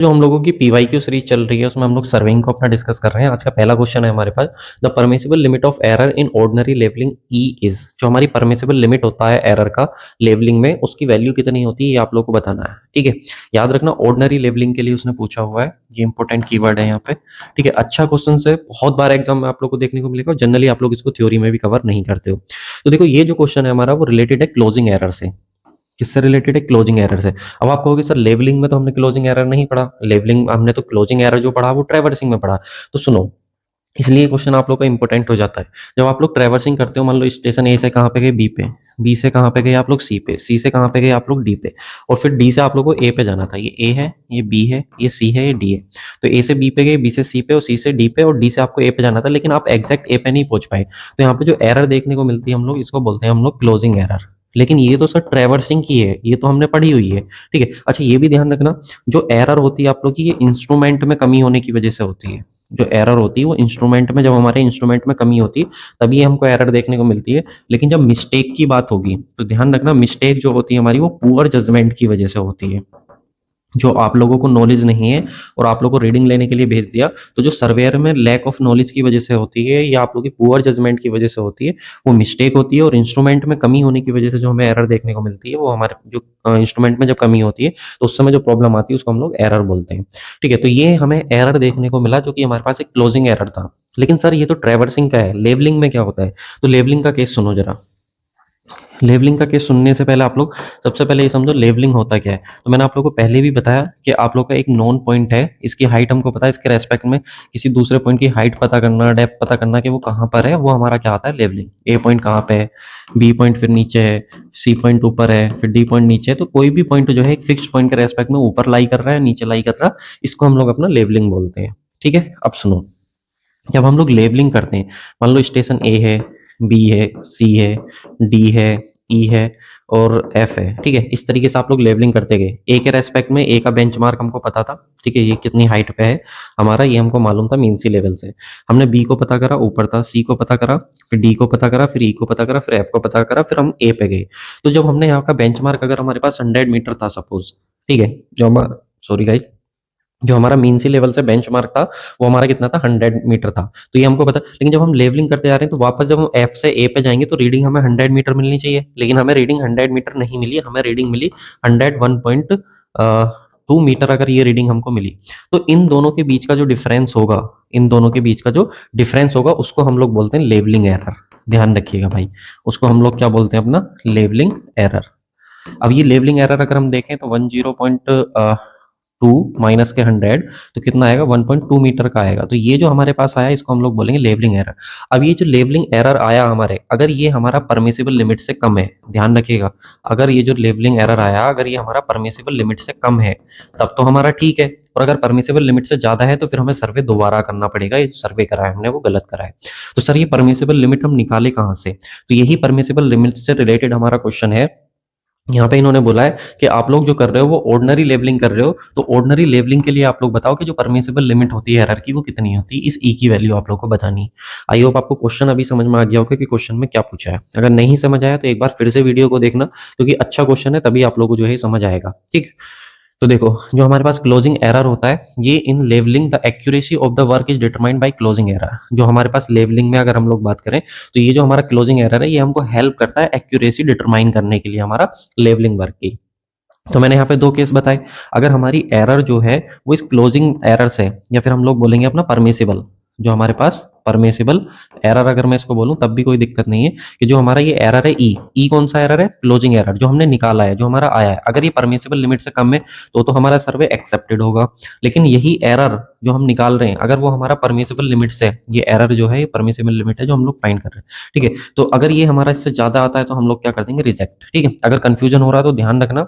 जो हम लोगों की पीवाईक्यू सीरीज चल रही है उसमें हम लोग सर्वेइंग को अपना डिस्कस कर रहे हैं। आज का पहला क्वेश्चन है हमारे पास, the permissible limit of error in ordinary levelling E is. जो हमारी परमिसिबल लिमिट होता है एरर का लेवलिंग में, उसकी वैल्यू कितनी होती है ये आप लोग को बताना है। ठीक है, याद रखना ऑर्डिनरी लेवलिंग के लिए उसने पूछा हुआ है, ये इंपॉर्टेंट कीवर्ड है यहाँ पे। ठीक है, अच्छा क्वेश्चन है, बहुत बार एग्जाम में आप लोग को देखने को मिलेगा और जनरली आप लोग इसको थ्योरी में भी कवर नहीं करते हो। तो देखो ये जो क्वेश्चन है हमारा वो रिलेटेड है क्लोजिंग एरर से। किससे रिलेटेड है? क्लोजिंग एरर से। अब आप कहोगे सर लेवलिंग में तो हमने क्लोजिंग एरर नहीं पढ़ा, लेवलिंग हमने तो क्लोजिंग एरर जो पढ़ा वो ट्रैवर्सिंग में पढ़ा। तो सुनो, इसलिए क्वेश्चन आप लोग का इंपॉर्टेंट हो जाता है। जब आप लोग ट्रैवर्सिंग करते हो, मान लो स्टेशन ए से कहाँ पे गए? बी पे। बी से कहाँ पे गए आप लोग? सी पे। सी से कहाँ पे गए आप लोग? डी पे। और फिर डी से आप लोग को ए पे जाना था। ये ए है, ये बी है, ये सी है, ये डी है। तो ए से बी पे गए, बी से सी पे, और सी से डी पे, और डी से आपको ए पे जाना था, लेकिन आप एग्जैक्ट ए पे नहीं पहुंच पाए। तो यहाँ पे जो एरर देखने को मिलती है हम लोग इसको बोलते हैं हम लोग क्लोजिंग एरर। लेकिन ये तो सर ट्रैवर्सिंग की है, ये तो हमने पढ़ी हुई है। ठीक है, अच्छा ये भी ध्यान रखना, जो एरर होती है आप लोग की ये इंस्ट्रूमेंट में कमी होने की वजह से होती है। जो एरर होती है वो इंस्ट्रूमेंट में, जब हमारे इंस्ट्रूमेंट में कमी होती है तभी हमको एरर देखने को मिलती है। लेकिन जब मिस्टेक की बात होगी तो ध्यान रखना, मिस्टेक जो होती है हमारी वो पुअर जजमेंट की वजह से होती है। जो आप लोगों को नॉलेज नहीं है और आप लोगों को रीडिंग लेने के लिए भेज दिया, तो जो सर्वेयर में लैक ऑफ नॉलेज की वजह से होती है या आप लोगों की पुअर जजमेंट की वजह से होती है, वो मिस्टेक होती है। और इंस्ट्रूमेंट में कमी होने की वजह से जो हमें एरर देखने को मिलती है वो हमारे जो इंस्ट्रूमेंट में जब कमी होती है तो उस समय जो प्रॉब्लम आती है उसको हम लोग एरर बोलते हैं। ठीक है, तो ये हमें एरर देखने को मिला जो कि हमारे पास एक क्लोजिंग एरर था। लेकिन सर ये तो ट्रैवर्सिंग का है, लेवलिंग में क्या होता है? तो लेवलिंग का केस सुनो जरा। लेवलिंग का केस सुनने से पहले आप लोग सबसे पहले ये समझो लेवलिंग होता क्या है। तो मैंने आप लोगों को पहले भी बताया कि आप लोग का एक नोन पॉइंट है, इसकी हाइट हमको पता है, इसके रेस्पेक्ट में किसी दूसरे पॉइंट की हाइट पता करना, डेप्थ पता करना कि वो कहाँ पर है, वो हमारा क्या आता है? लेवलिंग। ए पॉइंट कहाँ पे है, बी पॉइंट फिर नीचे है, सी पॉइंट ऊपर है, फिर डी पॉइंट नीचे है। तो कोई भी पॉइंट जो है एक फिक्स पॉइंट के रेस्पेक्ट में ऊपर लाई कर रहा है, नीचे लाई कर रहा है, इसको हम लोग अपना लेवलिंग बोलते हैं। ठीक है, अब सुनो, जब हम लोग लेवलिंग करते हैं, मान लो स्टेशन ए है, बी है, सी है, डी है, ई है और एफ है। ठीक है, इस तरीके से आप लोग लेवलिंग करते गए। ए के रेस्पेक्ट में ए का बेंचमार्क हमको पता था। ठीक है, ये कितनी हाइट पे है हमारा, ये हमको मालूम था मीन सी लेवल से। हमने बी को पता करा, ऊपर था, सी को पता करा, फिर डी को पता करा, फिर ई को पता करा, फिर एफ को पता करा, फिर हम ए पे गए। तो जब हमने यहाँ का बेंचमार्क, अगर हमारे पास 100 मीटर था सपोज, ठीक है, जो हमारा, सॉरी गाइज, जो हमारा मीन सी लेवल से बेंचमार्क था वो हमारा कितना था? 100 मीटर था। तो ये हमको पता। लेकिन जब हम लेवलिंग करते जा रहे हैं तो वापस जब हम एफ से ए पे जाएंगे तो रीडिंग हमें 100 मीटर मिलनी चाहिए, लेकिन हमें रीडिंग 100 मीटर नहीं मिली, हमें रीडिंग मिली 101.2 मीटर। अगर ये रीडिंग हमको मिली तो इन दोनों के बीच का जो डिफरेंस होगा, इन दोनों के बीच का जो डिफरेंस होगा उसको हम लोग बोलते हैं लेवलिंग एरर। ध्यान रखिएगा भाई, उसको हम लोग क्या बोलते हैं? अपना लेवलिंग एरर। अब ये लेवलिंग एरर अगर हम देखें तो 10.2 माइनस के 100 तो कितना आएगा? 1.2 मीटर का आएगा। तो ये जो हमारे पास आया इसको हम लोग बोलेंगे लेवलिंग एरर। अब ये जो लेवलिंग एरर आया हमारे, अगर ये हमारा परमिसिबल लिमिट से कम है, ध्यान रखिएगा, अगर ये जो लेवलिंग एरर आया अगर ये हमारा परमिसिबल लिमिट से कम है तब तो हमारा ठीक है। और अगर परमिसिबल लिमिट से ज्यादा है तो फिर हमें सर्वे दोबारा करना पड़ेगा, ये सर्वे करा है हमने वो गलत करा है। तो सर ये परमिसिबल लिमिट हम निकाले कहाँ से? तो यही परमिसिबल लिमिट से रिलेटेड हमारा क्वेश्चन है। यहाँ पे इन्होंने बोला है कि आप लोग जो कर रहे हो वो ऑर्डिनरी लेवलिंग कर रहे हो, तो ऑर्डिनरी लेवलिंग के लिए आप लोग बताओ कि जो परमिसिबल लिमिट होती है एरर की वो कितनी होती है, इस ई की वैल्यू आप लोग को बतानी है। आई होप आपको क्वेश्चन अभी समझ में आ गया होगा कि क्वेश्चन में क्या पूछा है। अगर नहीं समझ आया तो एक बार फिर से वीडियो को देखना, क्योंकि अच्छा क्वेश्चन है, तभी आप लोग को जो है समझ आएगा। ठीक, तो देखो जो हमारे पास क्लोजिंग एरर होता है, ये in levelling the accuracy of the work is determined by closing error. जो हमारे पास लेवलिंग में अगर हम लोग बात करें तो ये जो हमारा क्लोजिंग एरर है ये हमको हेल्प करता है एक्यूरेसी डिटरमाइन करने के लिए हमारा लेवलिंग वर्क की। तो मैंने यहाँ पे दो केस बताए। अगर हमारी एरर जो है वो इस क्लोजिंग एरर से, या फिर हम लोग बोलेंगे अपना परमिसिबल, जो हमारे पास परमिसिबल एरर अगर मैं इसको बोलूं तब भी कोई दिक्कत नहीं है, कि जो हमारा ये एरर है ई कौन सा एरर है? क्लोजिंग एरर जो हमने निकाला है, जो हमारा आया है, अगर ये परमिसिबल लिमिट से कम है तो हमारा सर्वे एक्सेप्टेड होगा। लेकिन यही एरर जो हम निकाल रहे हैं अगर वो हमारा परमिसिबल लिमिट से, ये एरर जो है ये परमिसिबल लिमिट है जो हम लोग फाइंड कर रहे हैं, ठीक है, तो अगर ये हमारा इससे ज्यादा आता है तो हम लोग क्या कर देंगे? रिजेक्ट। ठीक है, अगर कंफ्यूजन हो रहा है तो ध्यान रखना,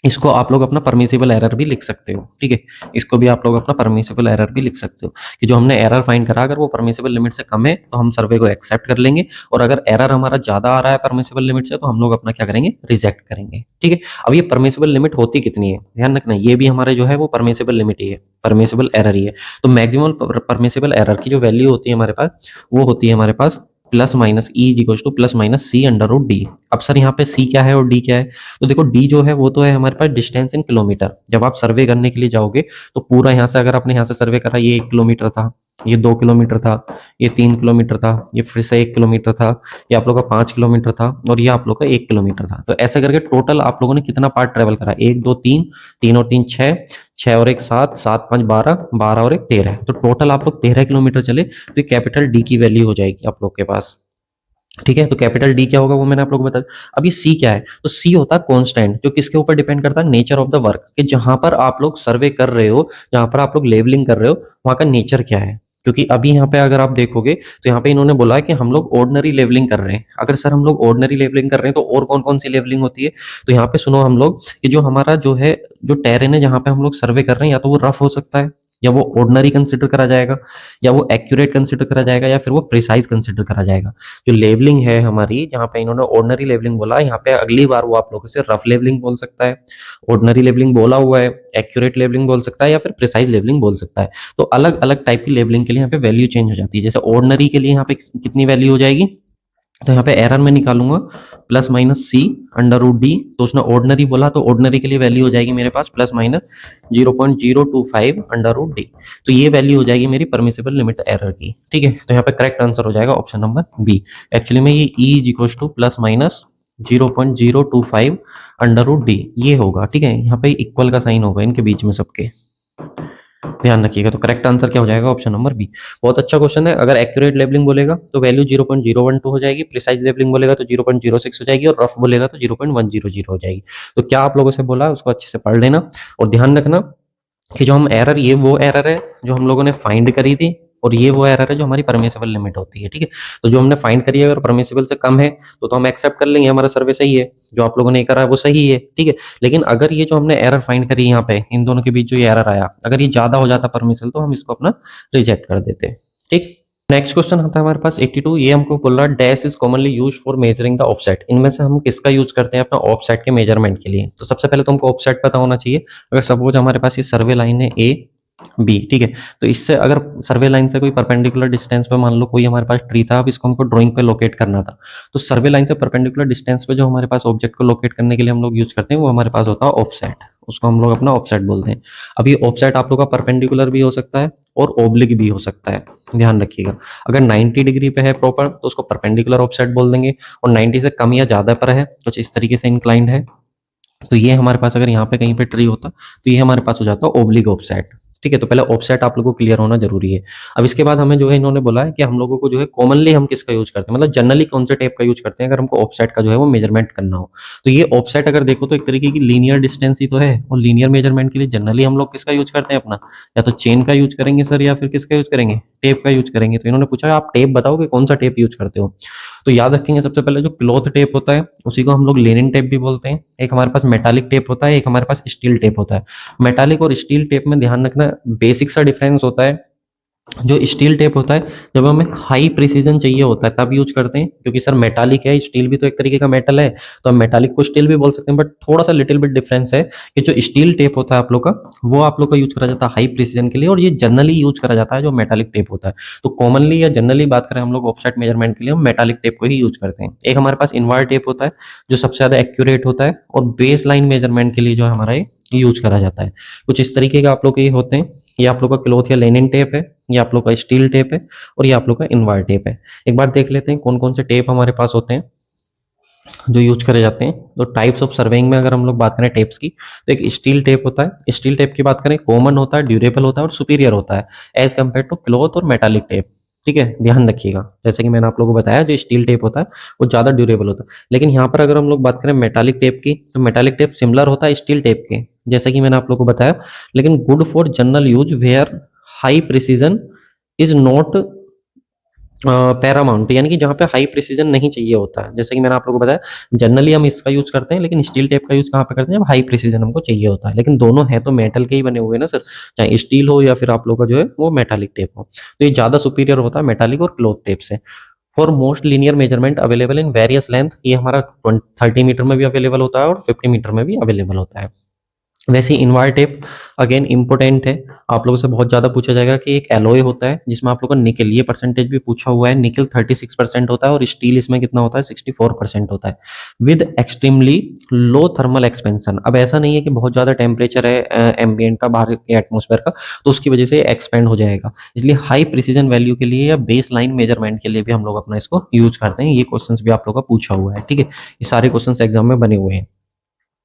इसको आप लोग अपना परमिसिबल एरर भी लिख सकते हो। ठीक है, इसको भी आप लोग अपना परमिसिबल एरर भी लिख सकते हो कि जो हमने एरर फाइंड करा अगर वो परमिसिबल लिमिट से कम है तो हम सर्वे को एक्सेप्ट कर लेंगे, और अगर एरर हमारा ज्यादा आ रहा है परमिसिबल लिमिट से तो हम लोग अपना क्या करेंगे? रिजेक्ट करेंगे। ठीक है, अब ये परमिसिबल लिमिट होती कितनी है ध्यान रखना, ये भी हमारे जो है वो परमिसिबल लिमिट ही है, परमिसिबल एरर ही है। तो मैक्सिमम परमिसिबल एरर की जो वैल्यू होती है हमारे पास वो होती है हमारे पास plus minus E is equal to plus minus C under root D. अब सर यहाँ पे सी क्या है और डी क्या है? तो देखो डी जो है वो तो है हमारे पास डिस्टेंस इन किलोमीटर। जब आप सर्वे करने के लिए जाओगे तो पूरा यहाँ से अगर आपने यहाँ से सर्वे करा, ये 1 किलोमीटर था, ये 2 किलोमीटर था, ये 3 किलोमीटर था, ये फिर से 1 किलोमीटर था, ये आप लोग का 5 किलोमीटर था और ये आप लोग का 1 किलोमीटर था। तो ऐसे करके टोटल आप लोगों ने कितना पार्ट ट्रेवल करा? 1 2 3, 3 और 3 6, 6 और 1 7, 7 5 12, 12 और 1 13। तो टोटल आप लोग 13 किलोमीटर चले। तो ये कैपिटल डी की वैल्यू हो जाएगी आप लोग के पास। ठीक है, तो कैपिटल डी क्या होगा वो मैंने आप लोगों को बता दिया। अब ये सी क्या है? तो सी होता है कांस्टेंट, जो किसके ऊपर डिपेंड करता है? नेचर ऑफ द वर्क, कि जहां पर आप लोग सर्वे कर रहे हो, जहां पर आप लोग लेवलिंग कर रहे हो, वहां का नेचर क्या है। क्योंकि अभी यहाँ पे अगर आप देखोगे तो यहाँ पे इन्होंने बोला है कि हम लोग ऑर्डिनरी लेवलिंग कर रहे हैं। अगर सर हम लोग ऑर्डिनरी लेवलिंग कर रहे हैं तो और कौन कौन सी लेवलिंग होती है? तो यहाँ पे सुनो हम लोग कि जो हमारा जो है, जो टेरेन है जहाँ पे हम लोग सर्वे कर रहे हैं, या तो वो रफ हो सकता है, या वो ऑर्डिनरी कंसिडर करा जाएगा, या वो एक्यूरेट कंसिडर करा जाएगा, या फिर वो प्रिसाइज कंसिडर करा जाएगा। जो लेवलिंग है हमारी, जहाँ पे इन्होंने ऑर्डिनरी लेवलिंग बोला, यहाँ पे अगली बार वो आप लोगों से रफ लेवलिंग बोल सकता है, ऑर्डिनरी लेवलिंग बोला हुआ है, एक्यूरेट लेवलिंग बोल सकता है, या फिर प्रिसाइज लेवलिंग बोल सकता है। तो अलग अलग टाइप की लेवलिंग के लिए यहाँ पे वैल्यू चेंज हो जाती है। जैसे ऑर्डिनरी के लिए यहाँ पे कितनी वैल्यू हो जाएगी? तो यहाँ पे एरर में निकालूंगा plus minus C under root D. तो उसने ऑर्डिनरी बोला तो ऑर्डिनरी के लिए वैल्यू हो जाएगी मेरे पास plus minus 0.025 under root D. तो ये वैल्यू हो जाएगी मेरी परमिसिबल लिमिट एरर की। ठीक है, तो यहाँ पे करेक्ट आंसर हो जाएगा ऑप्शन नंबर बी। एक्चुअली में ये e is equal to plus minus 0.025 under root d ये होगा। ठीक है, यहाँ पे इक्वल का साइन होगा इनके बीच में सबके, ध्यान रखिएगा। तो करेक्ट आंसर क्या हो जाएगा? Option number B. बहुत अच्छा क्वेश्चन है। अगर एक्यूरेट लेबलिंग बोलेगा तो वैल्यू 0.012 हो जाएगी, प्रिसाइज लेबलिंग बोलेगा तो 0.06 हो जाएगी, और रफ बोलेगा तो 0.100 हो जाएगी। तो क्या आप लोगों से बोला उसको अच्छे से पढ़ लेना, और ध्यान रखना कि जो हम एरर, ये वो एरर है जो हम लोगों ने फाइंड करी थी, और ये वो एरर है जो हमारी परमिसिबल लिमिट होती है। ठीक है, तो जो हमने फाइंड करी है अगर परमिसिबल से कम है तो हम एक्सेप्ट कर लेंगे, हमारा सर्वे सही है, जो आप लोगों ने करा है वो सही है। ठीक है, लेकिन अगर ये जो हमने एरर फाइंड करी यहाँ पे, इन दोनों के बीच जो ये एरर आया, अगर ये ज्यादा हो जाता परमिसिबल तो हम इसको अपना रिजेक्ट कर देते। ठीक, नेक्स्ट क्वेश्चन आता है हमारे पास 82। ये हमको बोल रहा है dash is commonly use for measuring the offset. इनमें से हम किसका यूज करते हैं अपना ऑफसेट के मेजरमेंट के लिए? तो सबसे पहले तो हमको ऑफसेट पता होना चाहिए। अगर सपोज हमारे पास ये सर्वे लाइन है ए बी, ठीक है, तो इससे अगर सर्वे लाइन से कोई परपेंडिकुलर डिस्टेंस पे मान लो कोई हमारे पास ट्री था, अब इसको हमको ड्राइंग पे लोकेट करना था, तो सर्वे लाइन से परपेंडिकुलर डिस्टेंस पे जो हमारे पास ऑब्जेक्ट को लोकेट करने के लिए हम लोग यूज करते हैं वो हमारे पास होता है ऑफसेट। उसको हम लोग अपना ऑफसेट बोलते हैं। अब ये ऑफसेट आप लोग का परपेंडिकुलर भी हो सकता है और ओब्लिक भी हो सकता है, ध्यान रखिएगा। अगर 90 डिग्री पे है प्रॉपर तो उसको परपेंडिकुलर ऑफसेट बोल देंगे, और 90 से कम या ज्यादा पर है, कुछ इस तरीके से इंक्लाइंड है, तो ये हमारे पास अगर यहाँ पे कहीं पे ट्री होता तो ये हमारे पास हो जाता है ओब्लिक ऑफसेट। ठीक है, तो पहले ऑफसेट आप लोगों को क्लियर होना जरूरी है। अब इसके बाद हमें जो है इन्होंने बोला है कि हम लोगों को जो है कॉमनली हम किसका यूज करते हैं, मतलब जनरली कौन से टेप का यूज करते हैं अगर हमको ऑफसेट का जो है वो मेजरमेंट करना हो। तो ये ऑफसेट अगर देखो तो एक तरीके की लीनियर डिस्टेंस ही तो है, और लीनियर मेजरमेंट के लिए जनरली हम लोग किसका यूज करते हैं अपना, या तो चेन का यूज करेंगे सर, या फिर किसका यूज करेंगे, टेप का यूज करेंगे। तो इन्होंने पूछा आप टेप बताओ कि कौन सा टेप यूज करते हो। तो याद रखेंगे सबसे पहले जो क्लॉथ टेप होता है उसी को हम लोग लेनिन टेप भी बोलते हैं। एक हमारे पास मेटालिक टेप होता है, एक हमारे पास स्टील टेप होता है। मेटालिक और स्टील टेप में ध्यान रखना बेसिक सा डिफरेंस होता है। जो स्टील टेप होता है जब हमें हाई प्रिसीजन चाहिए होता है तब यूज करते हैं, क्योंकि सर मेटालिक है, स्टील भी तो एक तरीके का मेटल है, तो हम मेटालिक को स्टील भी बोल सकते हैं, बट थोड़ा सा लिटिल बिट डिफरेंस है कि जो स्टील टेप होता है आप लोग का, वो आप लोग का यूज करा जाता है हाई प्रिसीजन के लिए, और ये जनरली यूज करा जाता है जो मेटालिक टेप होता है। तो कॉमनली या जनरली बात करें हम लोग ऑफसेट मेजरमेंट के लिए हम मेटालिक टेप को ही यूज करते हैं। एक हमारे पास इनवर्ट टेप होता है जो सबसे ज्यादा एक्यूरेट होता है, और बेस लाइन मेजरमेंट के लिए जो है हमारा ये यूज करा जाता है। कुछ इस तरीके का आप लोग के ये होते हैं। ये आप लोग का क्लॉथ या लेनिन टेप है, ये आप लोग का स्टील टेप है, और ये आप लोग का इनवर्ट टेप है। एक बार देख लेते हैं कौन कौन से टेप हमारे पास होते हैं जो यूज करे जाते हैं। तो टाइप्स ऑफ सर्वेइंग में अगर हम लोग बात करें टेप्स की, तो एक स्टील टेप होता है। स्टील टेप की बात करें, कॉमन होता है, ड्यूरेबल होता है और सुपीरियर होता है एज कम्पेयर टू क्लॉथ और मेटालिक टेप। ठीक है, ध्यान रखिएगा, जैसे कि मैंने आप लोगों को बताया जो स्टील टेप होता है वो ज्यादा ड्यूरेबल होता है। लेकिन यहाँ पर अगर हम लोग बात करें मेटालिक टेप की, तो मेटालिक टेप सिमिलर होता है स्टील टेप के, जैसे कि मैंने आप लोगों को बताया, लेकिन good for general use where high precision is not paramount, यानी कि जहाँ पे हाई प्रिसीजन नहीं चाहिए होता है। जैसे कि मैंने आप लोगों को बताया जनरली हम इसका यूज करते हैं, लेकिन स्टील टेप का यूज कहाँ पे करते हैं जब हाई प्रिसीजन हमको चाहिए होता है। लेकिन दोनों है तो मेटल के ही बने हुए ना सर, चाहे स्टील हो या फिर आप लोग का जो है वो मेटालिक टेप हो। तो ये ज्यादा सुपीरियर होता है मेटालिक और क्लॉथ टेप से। For most linear measurement available in various length, ये हमारा 30 मीटर में भी अवेलेबल होता है और 50 मीटर में भी अवेलेबल होता है। वैसे इनवार टेप अगेन इंपॉर्टेंट है, आप लोगों से बहुत ज़्यादा पूछा जाएगा कि एक एलॉय होता है जिसमें आप लोगों का निकल, ये परसेंटेज भी पूछा हुआ है, निकल 36% होता है और स्टील इसमें कितना होता है 64% होता है, with extremely low thermal expansion. अब ऐसा नहीं है कि बहुत ज़्यादा टेम्परेचर है एम्बियंट का, बाहर के एटमोसफेयर का, तो उसकी वजह से एक्सपेंड हो जाएगा। इसलिए हाई प्रिसीजन वैल्यू के लिए या बेस लाइन मेजरमेंट के लिए भी हम लोग अपना इसको यूज करते हैं। ये क्वेश्चन भी आप लोग का पूछा हुआ है, ठीक है, ये सारे क्वेश्चन एग्जाम में बने हुए हैं।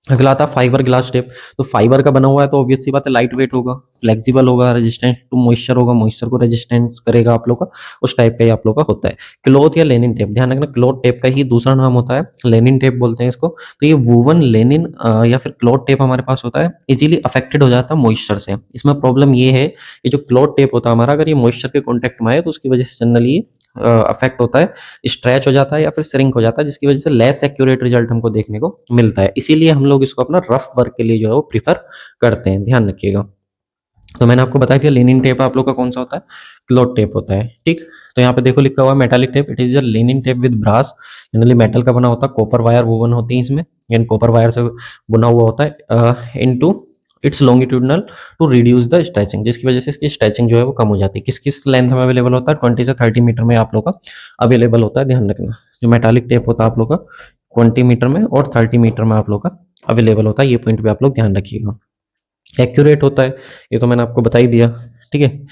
अगला आता है फाइबर ग्लास टेप। तो फाइबर का बना हुआ है तो ऑब्वियस सी बात है लाइट वेट होगा, फ्लेक्सिबल होगा, रेजिस्टेंस टू मॉइस्चर होगा, मॉइस्चर को रेजिस्टेंस करेगा आप लोग का, उस टाइप का ही आप लोग का होता है। क्लॉथ या लेनिन टेप, ध्यान रखना क्लॉथ टेप का ही दूसरा नाम होता है लेनिन टेप बोलते हैं इसको। तो ये वूवन लेनिन या फिर क्लॉथ टेप हमारे पास होता है, इजीली अफेक्टेड हो जाता है मॉइस्चर से। इसमें प्रॉब्लम ये है कि जो क्लॉथ टेप होता है हमारा, अगर ये मॉइस्चर के कॉन्टेक्ट में आए तो उसकी वजह से जनरली अफेक्ट होता है, स्ट्रेच हो जाता है या फिर श्रिंक हो जाता है, जिसकी वजह से लेस एक्यूरेट रिजल्ट हमको देखने को मिलता है। इसीलिए हम लोग इसको अपना रफ वर्क के लिए जो है वो प्रीफर करते हैं, ध्यान रखिएगा। तो मैंने आपको बताया कि लेनिन टेप आप लोग का कौन सा होता है, क्लॉथ टेप होता है, ठीक। तो यहाँ पे देखो लिखा हुआ है metallic tape, it is a linen tape with brass, generally metal का बना होता है, कॉपर वायर वोवन होती है इसमें, यानी कॉपर वायर से बुना हुआ होता है, into its longitudinal to reduce the stretching, जिसकी वजह से इसकी स्ट्रेचिंग जो है वो कम हो जाती है। किस किस लेंथ में अवेलेबल होता है, 20 से 30 मीटर में आप लोग का अवेलेबल होता है, ध्यान रखना। जो मेटालिक टेप होता है आप लोग का 20 मीटर में और 30 मीटर में आप लोग का अवेलेबल होता है, ये पॉइंट भी आप लोग ध्यान रखिएगा। एक्यूरेट होता है, ये तो मैंने आपको बता ही दिया, ठीक है।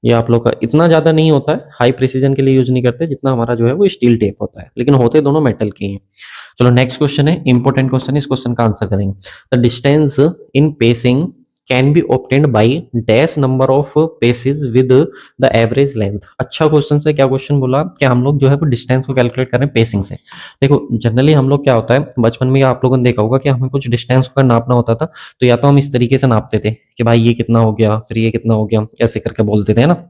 ये आप लोग का इतना ज़्यादा नहीं होता है, हाई प्रिसीजन के लिए यूज नहीं करते जितना हमारा जो है वो स्टील टेप होता है, लेकिन होते दोनों मेटल के हैं। चलो नेक्स्ट क्वेश्चन है, इंपॉर्टेंट क्वेश्चन है, इस क्वेश्चन का आंसर करेंगे। The distance in pacing can be obtained by dash number of paces with the average length. अच्छा क्वेश्चन है, क्या क्वेश्चन बोला कि हम लोग जो है वो डिस्टेंस को कैलकुलेट कर रहे हैं पेसिंग से। देखो जनरली हम लोग क्या होता है, बचपन में आप लोगों ने देखा होगा कि हमें कुछ डिस्टेंस को नापना होता था, तो या तो हम इस तरीके से नापते थे कि भाई ये कितना हो गया, फिर ये कितना हो गया, ऐसे करके बोलते थे ना,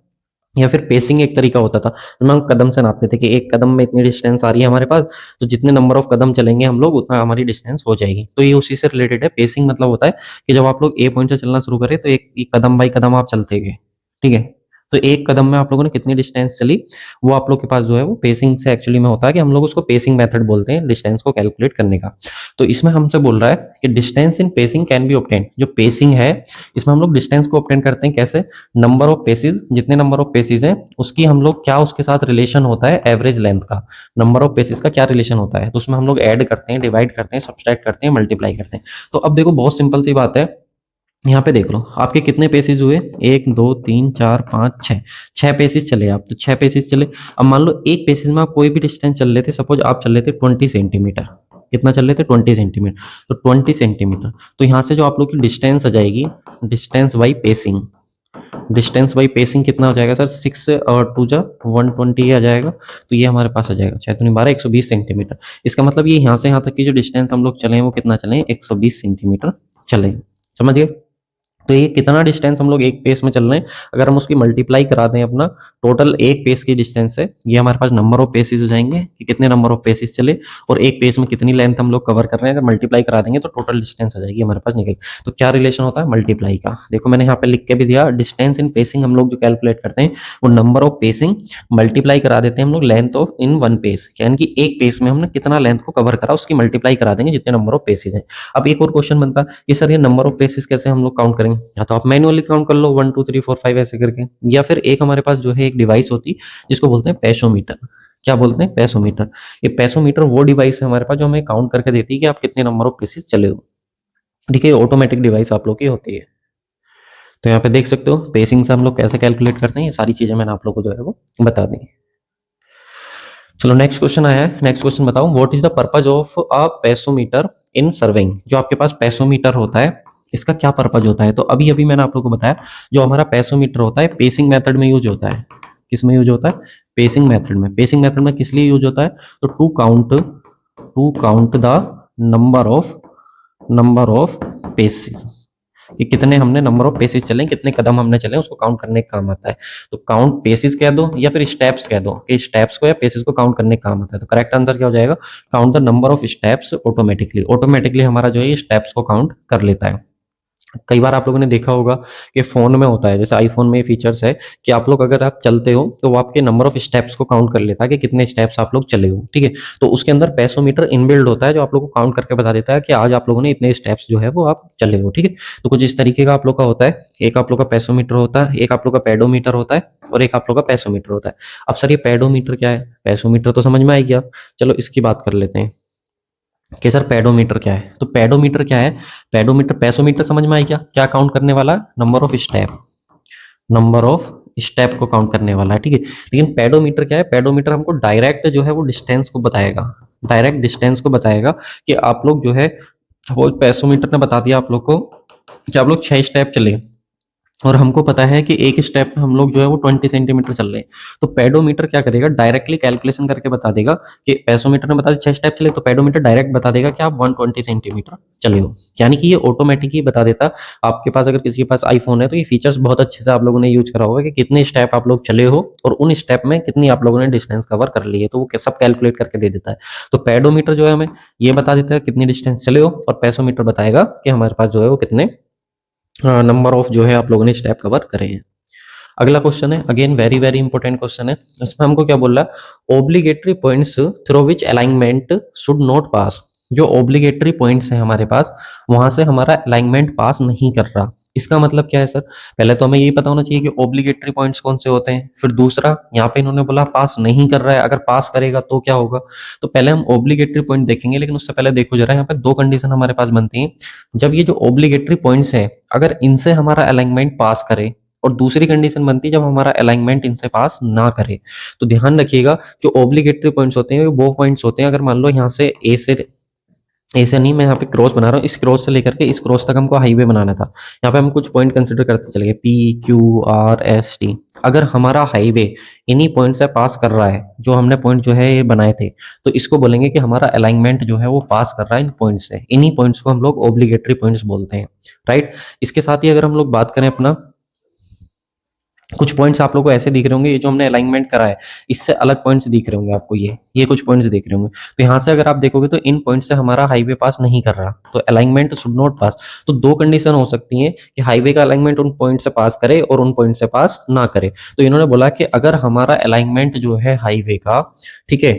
या फिर पेसिंग एक तरीका होता था, तो हम कदम से नापते थे कि एक कदम में इतनी डिस्टेंस आ रही है हमारे पास, तो जितने नंबर ऑफ कदम चलेंगे हम लोग उतना हमारी डिस्टेंस हो जाएगी। तो ये उसी से रिलेटेड है। पेसिंग मतलब होता है कि जब आप लोग ए पॉइंट से चलना शुरू करें तो एक कदम बाई कदम आप चलते गए, ठीक है। तो एक कदम में आप लोगों ने कितनी डिस्टेंस चली, वो आप लोग के पास जो है वो पेसिंग से एक्चुअली में होता है, कि हम लोग उसको पेसिंग मेथड बोलते हैं डिस्टेंस को कैलकुलेट करने का। तो इसमें हमसे बोल रहा है कि distance in pacing can be obtained, जो पेसिंग है इसमें हम लोग डिस्टेंस को ऑब्टेन करते हैं कैसे, नंबर ऑफ पेसेस, जितने नंबर ऑफ पेसेस हैं उसकी हम लोग क्या उसके साथ रिलेशन होता है एवरेज लेंथ का, नंबर ऑफ पेसेस का क्या रिलेशन होता है, तो उसमें हम लोग ऐड करते हैं, डिवाइड करते हैं, सब्सट्रैक्ट करते हैं, मल्टीप्लाई करते हैं। तो अब देखो बहुत सिंपल सी बात है, यहाँ पे देख लो आपके कितने पेसेस हुए, 1 2 3 4 5 6, 6 पेसेस चले आप, तो 6 पेसेस चले। अब मान लो एक पेसेस में आप कोई भी डिस्टेंस चल रहे थे, सपोज आप चल रहे थे 20 सेंटीमीटर, कितना चल रहे थे 20 सेंटीमीटर, तो 20 सेंटीमीटर, तो यहाँ से जो आप लोग की डिस्टेंस आ जाएगी, distance by pacing, distance by pacing कितना हो जाएगा सर, 6 और 2 जा 120 आ जाएगा, तो ये हमारे पास आ जाएगा 6 दूनी 12 120 सेंटीमीटर। इसका मतलब ये यहाँ से यहाँ तक की जो डिस्टेंस हम लोग चले हैं वो कितना चले हैं, 120 सेंटीमीटर चले हैं, समझ गए। तो ये कितना डिस्टेंस हम लोग एक पेस में चल रहे हैं, अगर हम उसकी मल्टीप्लाई करा दें अपना टोटल एक पेस की डिस्टेंस से, ये हमारे पास नंबर ऑफ पेसेस हो जाएंगे कि कितने नंबर ऑफ पेसेस चले और एक पेस में कितनी लेंथ हम लोग कवर कर रहे हैं, अगर मल्टीप्लाई करा देंगे तो टोटल डिस्टेंस आ जाएगी हमारे पास निकल। तो क्या रिलेशन होता है मल्टीप्लाई का, देखो मैंने यहाँ पे लिख के भी दिया, डिस्टेंस इन पेसिंग हम लोग जो कैलकुलेट करते हैं वो नंबर ऑफ पेसिंग मल्टीप्लाई करा देते हैं हम लोग length of in one pace, यानी कि एक पेस में हमने कितना लेंथ को कवर करा उसकी मल्टीप्लाई करा देंगे जितने नंबर ऑफ पेसेस हैं। अब एक और क्वेश्चन बनता है कि सर ये नंबर ऑफ पेसेस कैसे हम लोग काउंट करेंगे, या तो आप मैनुअली काउंट कर लो 1 2 3 4 5 ऐसे करके, या फिर एक हमारे पास जो है एक डिवाइस होती जिसको बोलते हैं पेसोमीटर। क्या बोलते हैं, पेसोमीटर। ये पेसोमीटर वो डिवाइस है हमारे पास जो हमें काउंट करके देती है कि आप कितने नंबर ऑफ पेसेस चले हो, ठीक है। ऑटोमेटिक डिवाइस आप लोग की होती है। तो यहाँ पे देख सकते हो पेसिंग से हम लोग कैसे कैलकुलेट करते हैं, ये सारी चीजें मैंने आप लोग को जो है वो बता दी। चलो नेक्स्ट क्वेश्चन आया है, नेक्स्ट क्वेश्चन बताओ, what is the purpose of a passometer in surveying. जो आपके पास पेसोमीटर होता है इसका क्या पर्पज होता है, तो अभी अभी मैंने आप लोगों को बताया जो हमारा पेसोमीटर होता है पेसिंग मेथड में यूज होता है, किस में यूज होता है, पेसिंग मेथड में। पेसिंग मेथड में किस लिए यूज होता है, तो to count the number of paces, कि कितने हमने नंबर ऑफ पेसेस चले, कितने कदम हमने चले उसको काउंट करने का काम आता है। तो काउंट पेसेस कह दो या फिर स्टेप्स कह दो, कि स्टेप्स को या पेसेस को काउंट करने का काम आता है। तो करेक्ट आंसर क्या हो जाएगा, count the number of steps automatically, automatically हमारा जो है स्टेप्स को काउंट कर लेता है। कई बार आप लोगों ने देखा होगा कि फ़ोन में होता है, जैसे आईफ़ोन में ये फीचर्स है कि आप लोग अगर आप चलते हो, तो वो आपके नंबर ऑफ स्टेप्स को काउंट कर लेता है कि कितने स्टेप्स आप लोग चले हो, ठीक है? तो उसके अंदर पेसोमीटर इनबिल्ट होता है, जो आप लोगों को काउंट करके बता देता है कि आज आप लोगों ने इतने स्टेप्स जो है वो आप चले हो, ठीक है? तो कुछ इस तरीके का आप लोग का होता है, एक आप लोग का पेसोमीटर होता है, एक आप लोग का पेडोमीटर होता है और एक आप लोग का पेसोमीटर होता है। अब सर ये पेडोमीटर क्या है? पेसोमीटर तो समझ में आ गया, चलो इसकी बात कर लेते हैं कि सर पेडोमीटर क्या है? तो पेडोमीटर क्या है? पेडोमीटर पेसोमीटर समझ में आई क्या? क्या काउंट करने वाला? नंबर ऑफ स्टेप को काउंट करने वाला है, ठीक है। लेकिन पेडोमीटर क्या है? पेडोमीटर हमको डायरेक्ट जो है वो डिस्टेंस को बताएगा, डायरेक्ट डिस्टेंस को बताएगा कि आप लोग जो है, वो पेसोमीटर ने बता दिया आप लोग को कि आप लोग 6 स्टेप चले और हमको पता है कि एक स्टेप में हम लोग जो है वो 20 सेंटीमीटर चल रहे हैं। तो पेडोमीटर क्या करेगा? डायरेक्टली कैलकुलेशन करके बता देगा कि पेसोमीटर ने बता दिया 6 स्टेप चले, तो पेडोमीटर डायरेक्ट बता देगा कि आप 120 सेंटीमीटर चले हो। यानी कि ये ऑटोमेटिक ही बता देता। आपके पास अगर किसी के पास आईफोन है तो ये फीचर्स बहुत अच्छे से आप लोगों ने यूज करा होगा कि कितने स्टेप आप लोग चले हो और उन स्टेप में कितनी आप लोगों ने डिस्टेंस कवर कर ली है, तो वो सब कैलकुलेट करके दे देता है। तो पेडोमीटर जो है हमें ये बता देता है कितनी डिस्टेंस चले हो और पेसोमीटर बताएगा कि हमारे पास जो है वो कितने नंबर ऑफ जो है आप लोगों ने स्टेप कवर करे हैं। अगला क्वेश्चन है, again very very important question है। इसमें हमको क्या बोल रहा है? Obligatory points through which alignment should not pass. जो ओब्लिगेटरी पॉइंट्स हैं हमारे पास, वहां से हमारा अलाइनमेंट पास नहीं कर रहा। इसका मतलब क्या है सर? पहले तो हमें यही पता होना चाहिए कि ओब्लिगेटरी पॉइंट्स कौन से होते हैं। फिर दूसरा, यहाँ पे इन्होंने बोला पास नहीं कर रहा है, अगर पास करेगा तो क्या होगा? तो पहले हम ओब्लिगेटरी पॉइंट देखेंगे, लेकिन उससे पहले देखो जरा, यहाँ पे दो कंडीशन हमारे पास बनती हैं। जब ये जो ओब्लिगेटरी पॉइंट्स हैं, अगर इनसे हमारा अलाइनमेंट पास करे, और दूसरी कंडीशन बनती है जब हमारा अलाइनमेंट इनसे पास ना करे। तो ध्यान रखिएगा, जो ऑब्लिगेटरी पॉइंट्स होते हैं वो पॉइंट्स होते हैं, अगर मान लो यहाँ से ए से नहीं, मैं यहाँ पे क्रॉस बना रहा हूँ, इस क्रॉस से लेकर के इस क्रॉस तक हमको हाईवे बनाना था। यहाँ पे हम कुछ पॉइंट कंसिडर करते चले गए, P Q R S T. अगर हमारा हाईवे इन्हीं पॉइंट से पास कर रहा है, जो हमने पॉइंट जो है ये बनाए थे, तो इसको बोलेंगे कि हमारा अलाइनमेंट जो है वो पास कर रहा है इन पॉइंट से। इन्हीं पॉइंट्स को हम लोग ऑब्लिगेटरी पॉइंट्स बोलते हैं, राइट। इसके साथ ही अगर हम लोग बात करें अपना, कुछ पॉइंट्स आप लोगों को ऐसे दिख रहे होंगे, ये जो हमने अलाइनमेंट करा है इससे अलग पॉइंट्स दिख रहे होंगे आपको, ये कुछ पॉइंट्स दिख रहे होंगे। तो यहाँ से अगर आप देखोगे तो इन पॉइंट से हमारा हाईवे पास नहीं कर रहा, तो अलाइनमेंट शुड नॉट पास। तो दो कंडीशन हो सकती हैं कि हाईवे का अलाइनमेंट उन पॉइंट से पास करे और उन पॉइंट से पास ना करे। तो इन्होंने बोला कि अगर हमारा अलाइनमेंट जो है हाईवे का, ठीक है,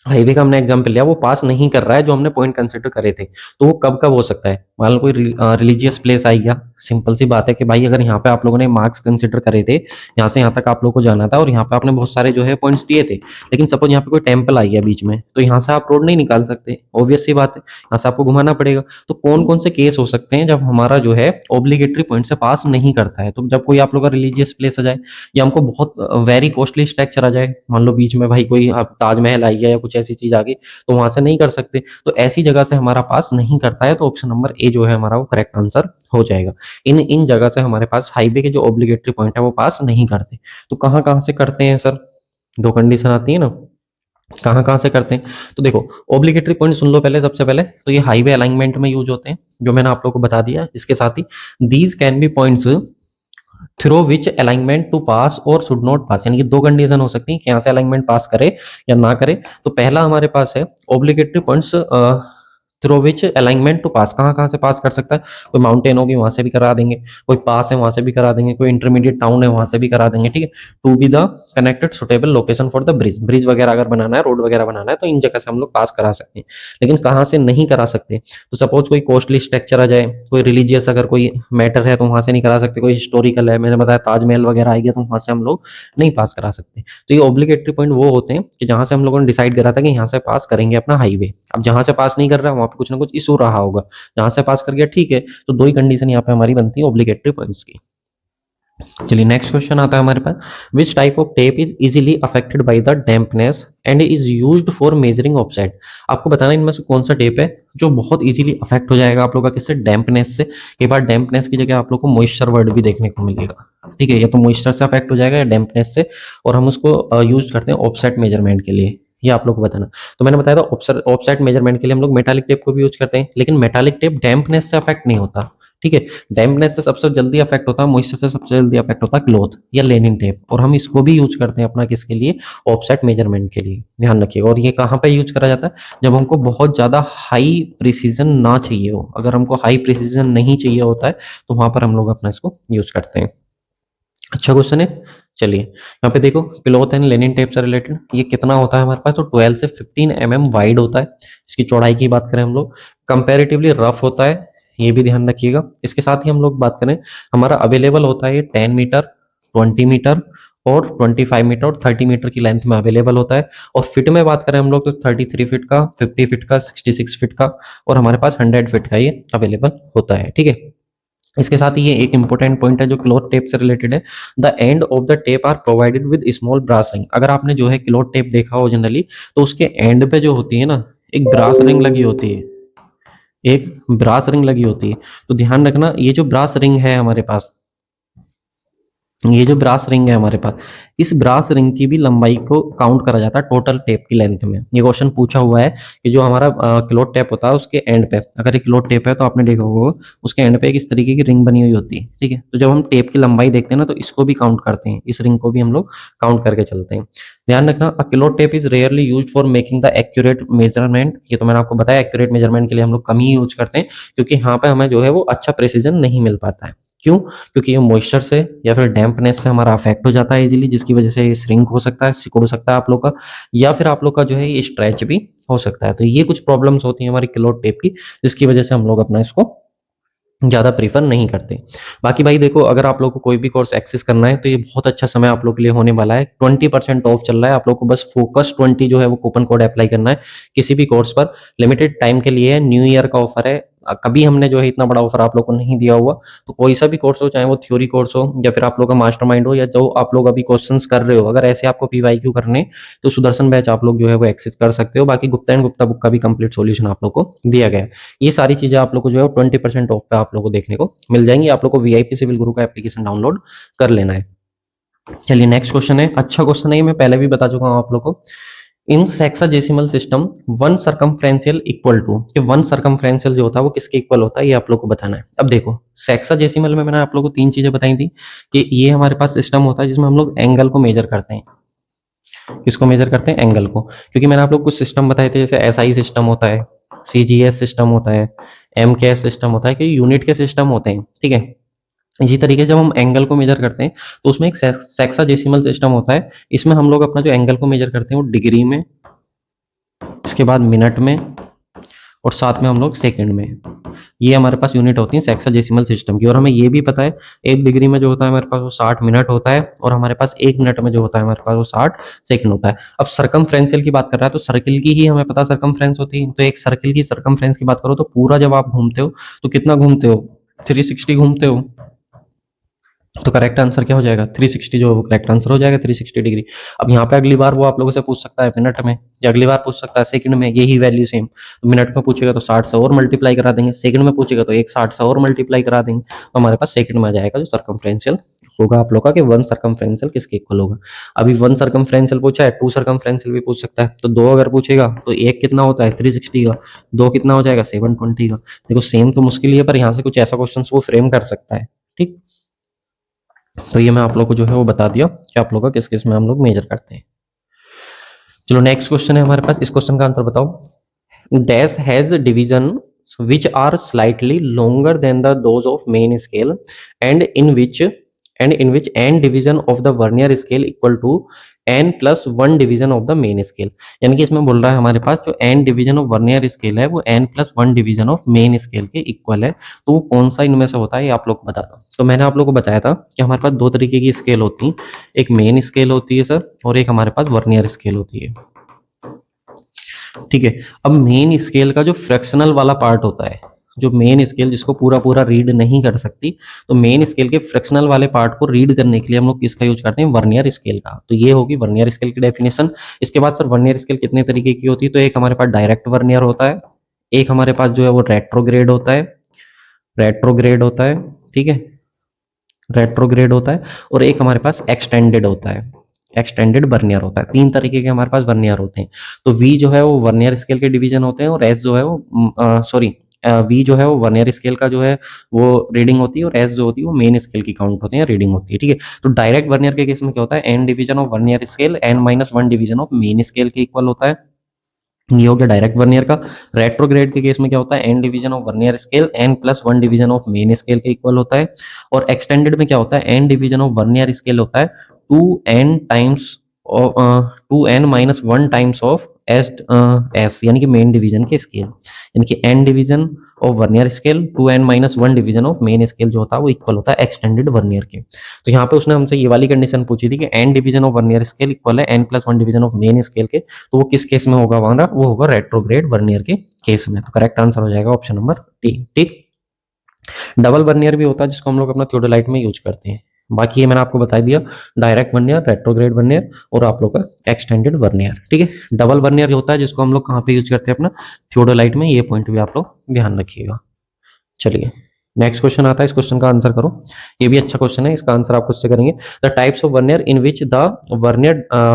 हाईवे का हमने एग्जाम्पल लिया, वो पास नहीं कर रहा है जो हमने पॉइंट कंसिडर करे थे, तो वो कब कब हो सकता है? मान लो कोई रिलीजियस प्लेस आई गया, सिंपल सी बात है कि भाई अगर यहाँ पे आप लोगों ने मार्क्स कंसिडर करे थे, यहाँ से यहाँ तक आप लोगों को जाना था और यहाँ पे आपने बहुत सारे जो है पॉइंट्स दिए थे, लेकिन सपोज यहाँ पे कोई टेम्पल आ गया बीच में, तो यहाँ से आप रोड नहीं निकाल सकते, ऑब्वियस सी बात है, यहाँ से आपको घुमाना पड़ेगा। तो कौन कौन से केस हो सकते हैं जब हमारा जो है ऑब्लिगेटरी पॉइंट से पास नहीं करता है? तो जब कोई आप लोग का रिलीजियस प्लेस आ जाए, या हमको बहुत वेरी कॉस्टली स्ट्रक्चर आ जाए, मान लो बीच में भाई कोई ताजमहल आई गया या कुछ ऐसी चीज आ गई, तो वहां से नहीं कर सकते। तो ऐसी जगह से हमारा पास नहीं करता है, तो ऑप्शन नंबर ए जो है हमारा वो करेक्ट आंसर हो जाएगा। इन इन जगह से हमारे पास हाईवे के जो ऑब्लिगेटरी पॉइंट है वो पास नहीं करते। तो कहाँ कहाँ से करते हैं सर? दो कंडीशन आती है ना, कहाँ कहाँ से करते हैं? तो देखो, ऑब्लिगेटरी पॉइंट सुन लो पहले, सबसे पहले तो ये हाईवे अलाइनमेंट में यूज होते हैं, जो मैंने आप लोगों को बता दिया। इसके साथ ही these can be points through which alignment to pass और शुड नॉट पास, यानी कि दो कंडीशन हो सकती है कि यहाँ से अलाइनमेंट पास करे या ना करे। तो पहला हमारे पास है obligatory points through which alignment to pass, कहाँ कहाँ से पास कर सकता है? कोई माउंटेन होगी वहां से भी करा देंगे, कोई पास है वहां से भी करा देंगे, कोई इंटरमीडिएट टाउन है वहां से भी करा देंगे, ठीक है। To be the connected suitable location for the bridge, bridge वगैरह अगर बनाना है, रोड वगैरह बनाना है, तो इन जगह से हम लोग पास करा सकते हैं। लेकिन कहाँ से नहीं करा सकते? तो सपोज कोई कॉस्टली स्ट्रक्चर आ जाए, कोई रिलीजियस अगर कोई मैटर है तो वहां से नहीं करा सकते, कोई हिस्टोरिकल है, मैंने बताया ताजमहल वगैरह आ गया, तो वहां से हम लोग नहीं पास करा सकते। तो ये ऑब्लिगेटरी पॉइंट वो होते हैं कि जहां से हम लोगों ने डिसाइड करा था कि यहाँ से पास करेंगे अपना हाईवे। अब जहां से पास नहीं कर रहा, वहां पे कुछ ना कुछ इशू रहा होगा, जहां से पास कर गया ठीक है। तो दो ही कंडीशन यहाँ पे हमारी बनती है ऑब्लिगेटरी पॉइंट्स की। चलिए नेक्स्ट क्वेश्चन आता है हमारे पास, which type of tape is easily affected by the dampness and is used for measuring offset. आपको बताना इनमें से कौन सा टेप है जो बहुत इजीली अफेक्ट हो जाएगा आप लोग का, किससे? डैम्पनेस से। कई बार डैम्पनेस की जगह आप लोग को मॉइस्चर वर्ड भी देखने को मिलेगा, ठीक है, या तो मॉइस्चर से अफेक्ट हो जाएगा या डैम्पनेस से, और हम उसको यूज करते हैं ऑफसेट मेजरमेंट के लिए, ये आप लोग को बताना। तो मैंने बताया था ऑफसेट मेजरमेंट के लिए हम लोग मेटालिक टेप को भी यूज करते हैं, लेकिन मेटालिक टेप डैम्पनेस से अफेक्ट नहीं होता। ठीक है। डैम्पनेस से सबसे जल्दी अफेक्ट होता है, मॉइस्चर से सबसे जल्दी अफेक्ट होता है क्लॉथ या लेनिन टेप, और हम इसको भी यूज करते हैं अपना किसके लिए, ऑफसेट मेजरमेंट के लिए, ध्यान रखिएगा। और ये कहाँ पे यूज करा जाता है, जब हमको बहुत ज्यादा हाई प्रिसीजन ना चाहिए हो, अगर हमको हाई प्रिसीजन नहीं चाहिए होता है तो वहां पर हम लोग अपना इसको यूज करते हैं। अच्छा क्वेश्चन है। चलिए यहाँ पे देखो, क्लॉथ एंड लेनिन टेप से रिलेटेड ये कितना होता है हमारे पास, तो 12 से 15 वाइड होता है। इसकी चौड़ाई की बात करें हम लोग, कंपैरेटिवली रफ होता है, ये भी ध्यान रखिएगा। इसके साथ ही हम लोग बात करें, हमारा अवेलेबल होता है ये 10 मीटर, 20 मीटर और 25 मीटर और 30 मीटर की लेंथ में अवेलेबल होता है। और फिट में बात करें हम लोग तो 33 फीट का, 50 फीट का, 66 फीट का और हमारे पास 100 फीट का ये अवेलेबल होता है, ठीक है। इसके साथ ही ये एक इंपॉर्टेंट पॉइंट है जो क्लॉथ टेप से रिलेटेड है, the end of the tape are provided with small brass ring. अगर आपने जो है क्लॉथ टेप देखा हो जनरली, तो उसके एंड पे जो होती है ना, एक ब्रास रिंग लगी होती है, एक ब्रास रिंग लगी होती है। तो ध्यान रखना, ये जो ब्रास रिंग है हमारे पास, ये जो ब्रास रिंग है हमारे पास, इस ब्रास रिंग की भी लंबाई को काउंट करा जाता है टोटल टेप की लेंथ में। ये क्वेश्चन पूछा हुआ है कि जो हमारा क्लोथ टेप होता है उसके एंड पे, अगर एक क्लोथ टेप है तो आपने देखा होगा उसके एंड पे एक इस तरीके की रिंग बनी हुई होती है, ठीक है। तो जब हम टेप की लंबाई देखते हैं ना, तो इसको भी काउंट करते हैं, इस रिंग को भी हम लोग काउंट करके चलते हैं। ध्यान रखना, a cloth tape is rarely use for making the accurate measurement. ये तो मैंने आपको बताया, एक्यूरेट मेजरमेंट के लिए हम लोग कम ही यूज करते हैं, क्योंकि यहाँ पे हमें जो है वो अच्छा प्रेसिजन नहीं मिल पाता है। क्यों? क्योंकि ये मॉइस्चर से या फिर डैम्पनेस से हमारा अफेक्ट हो जाता है इजीली, जिसकी वजह से ये श्रिंक हो सकता है, सिकुड़ सकता है आप लोग का, या फिर आप लोग का जो है ये स्ट्रेच भी हो सकता है। तो ये कुछ प्रॉब्लम्स होती हैं हमारी क्लोथ टेप की, जिसकी वजह से हम लोग अपना इसको ज़्यादा प्रीफर नहीं करते। बाकी भाई देखो, अगर आप लोग को कोई भी कोर्स एक्सेस करना है तो ये बहुत अच्छा समय आप लोग के लिए होने वाला है। 20% ऑफ चल रहा है, आप लोग को बस फोकस 20 जो है वो कूपन कोड अप्लाई करना है किसी भी कोर्स पर। लिमिटेड टाइम के लिए है, न्यू ईयर का ऑफर है। कभी हमने जो है इतना बड़ा ऑफर आप लोग को नहीं दिया हुआ। तो कोई सा भी कोर्स हो, चाहे वो थ्योरी कोर्स हो या फिर आप लोग का मास्टरमाइंड हो, या जो आप लोग अभी क्वेश्चंस कर रहे हो, अगर ऐसे आपको पीवाईक्यू करने, तो सुदर्शन बैच आप लोग जो है वो एक्सेस कर सकते हो। बाकी गुप्ता एंड गुप्ता बुक का भी कंप्लीट सॉल्यूशन आप लोग को दिया गया है। ये सारी चीजें आप लोग को जो है 20% ऑफ पे आप लोग को देखने को मिल जाएंगी। आप लोग को वीआईपी सिविल गुरु का एप्लीकेशन डाउनलोड कर लेना है। चलिए नेक्स्ट क्वेश्चन है, अच्छा क्वेश्चन है ये, मैं पहले भी बता चुका हूँ आप लोग को। In sexagesimal system one circumferential equal to, कि वन सर्कमफ्रेंशियल जो होता है वो किसके इक्वल होता है, ये आप लोग को बताना है। अब देखो, सेक्साजेसिमल में मैंने आप लोग को तीन चीजें बताई थी कि ये हमारे पास सिस्टम होता है जिसमें हम लोग एंगल को मेजर करते हैं। किसको मेजर करते हैं? एंगल को। क्योंकि मैंने आप लोग कुछ सिस्टम बताए थे, जैसे एसआई सिस्टम होता है, सीजीएस सिस्टम होता है, एमकेएस सिस्टम होता है, कि यूनिट के सिस्टम होते हैं, ठीक है। इसी तरीके से जब हम एंगल को मेजर करते हैं तो उसमें एक सेक्साजेसिमल सिस्टम होता है। इसमें हम लोग अपना जो एंगल को मेजर करते हैं वो डिग्री में, इसके बाद मिनट में, और साथ में हम लोग सेकंड में। ये हमारे पास यूनिट होती है सेक्साजेसिमल सिस्टम की। और हमें ये भी पता है, एक डिग्री में जो होता है हमारे पास वो 60 मिनट होता है, और हमारे पास एक मिनट में जो होता है हमारे पास वो 60 सेकंड होता है। अब सरकमफ्रेंशियल की बात कर रहा है तो सर्किल की ही हमें पता सरकमफ्रेंस होती है। तो एक सर्किल की सरकमफ्रेंस की बात करो तो पूरा जब आप घूमते हो तो कितना घूमते हो? 360 घूमते हो। तो करेक्ट आंसर क्या हो जाएगा? 360 जो करेक्ट आंसर हो जाएगा, 360 डिग्री। अब यहाँ पे अगली बार वो आप लोगों से पूछ सकता है मिनट में, या अगली बार पूछ सकता है सेकंड में, यही वैल्यू सेम। तो मिनट में पूछेगा तो 60 से और मल्टीप्लाई करा देंगे, सेकंड में पूछेगा तो 160 से और मल्टीप्लाई करा देंगे, तो हमारे पास सेकंड में आ जाएगा जो सर्कमफ्रेंशियल होगा आप लोग का, कि वन सर्कमफ्रेंशियल किसके इक्वल होगा। अभी वन सर्कमफ्रेंशियल पूछा है, टू सर्कमफ्रेंशियल भी पूछ सकता है। तो दो अगर पूछेगा तो एक कितना होता है? 360 का। दो कितना हो जाएगा? 720 का। देखो सेम तो मुश्किल ही है, पर यहाँ से कुछ ऐसा क्वेश्चन वो फ्रेम कर सकता है, ठीक। तो ये मैं आप लोग को जो है वो बता दिया कि आप लोग का किस किस में हम लोग मेजर करते हैं। चलो नेक्स्ट क्वेश्चन है हमारे पास, इस क्वेश्चन का आंसर बताओ। Dash has division which are slightly longer than the those of main scale and in which n division of the vernier scale equal to n plus 1 division of the main scale। यानी कि इसमें बोल रहा है हमारे पास जो n division of vernier scale है वो n plus 1 division of main scale के इक्वल है। तो वो कौन सा इनमें से होता है ये आप लोग को बता दो। तो मैंने आप लोग को बताया था कि हमारे पास दो तरीके की स्केल होती है, एक मेन स्केल होती है सर, और एक हमारे पास वर्नियर स्केल होती है, ठीक है। अब मेन स्केल का जो फ्रैक्शनल वाला पार्ट होता है, जो मेन स्केल जिसको पूरा पूरा रीड नहीं कर सकती, तो मेन स्केल के फ्रैक्शनल वाले पार्ट को रीड करने के लिए हम लोग किसका यूज करते हैं? वर्नियर स्केल का। तो ये होगी वर्नियर स्केल की डेफिनेशन। इसके बाद सर वर्नियर स्केल कितने तरीके की होती है? तो एक हमारे पास डायरेक्ट वर्नियर होता है, एक हमारे पास जो है वो रेट्रोग्रेड होता है, रेट्रोग्रेड होता है, ठीक है, रेट्रोग्रेड होता है, और एक हमारे पास एक्सटेंडेड होता है, एक्सटेंडेड वर्नियर होता है। तीन तरीके के हमारे पास वर्नियर होते हैं। तो वी जो है वो वर्नियर स्केल के डिवीजन होते हैं, और एस जो है वो सॉरी वी जो है वो वर्नियर स्केल का जो है वो रीडिंग होती है, और एस जो होती है वो मेन स्केल की काउंट होती है, रीडिंग होती है, ठीक है। तो डायरेक्ट वर्नियर के केस में क्या होता है, n division of vernier scale N minus one division of main scale के इक्वल होता है, ये हो गया डायरेक्ट वर्नियर का। रेट्रोग्रेड के केस में क्या होता है, n division of vernier scale N plus one division of main scale के इक्वल होता है। और एक्सटेंडेड में क्या होता है, n division of vernier scale होता है two n times, two n minus one times of s s, यानी कि मेन डिवीजन के स्केल, यानी कि N division of vernier scale two n minus one division of main scale जो होता है वो इक्वल होता है एक्सटेंडेड वर्नियर के। तो यहाँ पे उसने हमसे ये वाली कंडीशन पूछी थी कि N division of vernier scale equal है N plus one division of main scale के, तो वो किस केस में होगा हमारा, वो होगा रेट्रोग्रेड वर्नियर के केस में। तो करेक्ट आंसर हो जाएगा ऑप्शन नंबर डी, ठीक। डबल वर्नियर भी होता है जिसको हम लोग अपना थियोडोलाइट में यूज करते हैं। बाकी ये मैंने आपको बता दिया, डायरेक्ट वर्नियर, रेट्रोग्रेड वर्नियर और आप लोग का एक्सटेंडेड वर्नियर, ठीक है। डबल वर्नियर होता है जिसको हम लोग कहाँ पे यूज करते हैं, अपना थियोडोलाइट में, ये पॉइंट भी आप लोग ध्यान रखिएगा। चलिए नेक्स्ट क्वेश्चन आता है, इस क्वेश्चन का आंसर करो। ये भी अच्छा क्वेश्चन है, इसका आंसर आप खुद से करेंगे। The types of vernier in which the vernier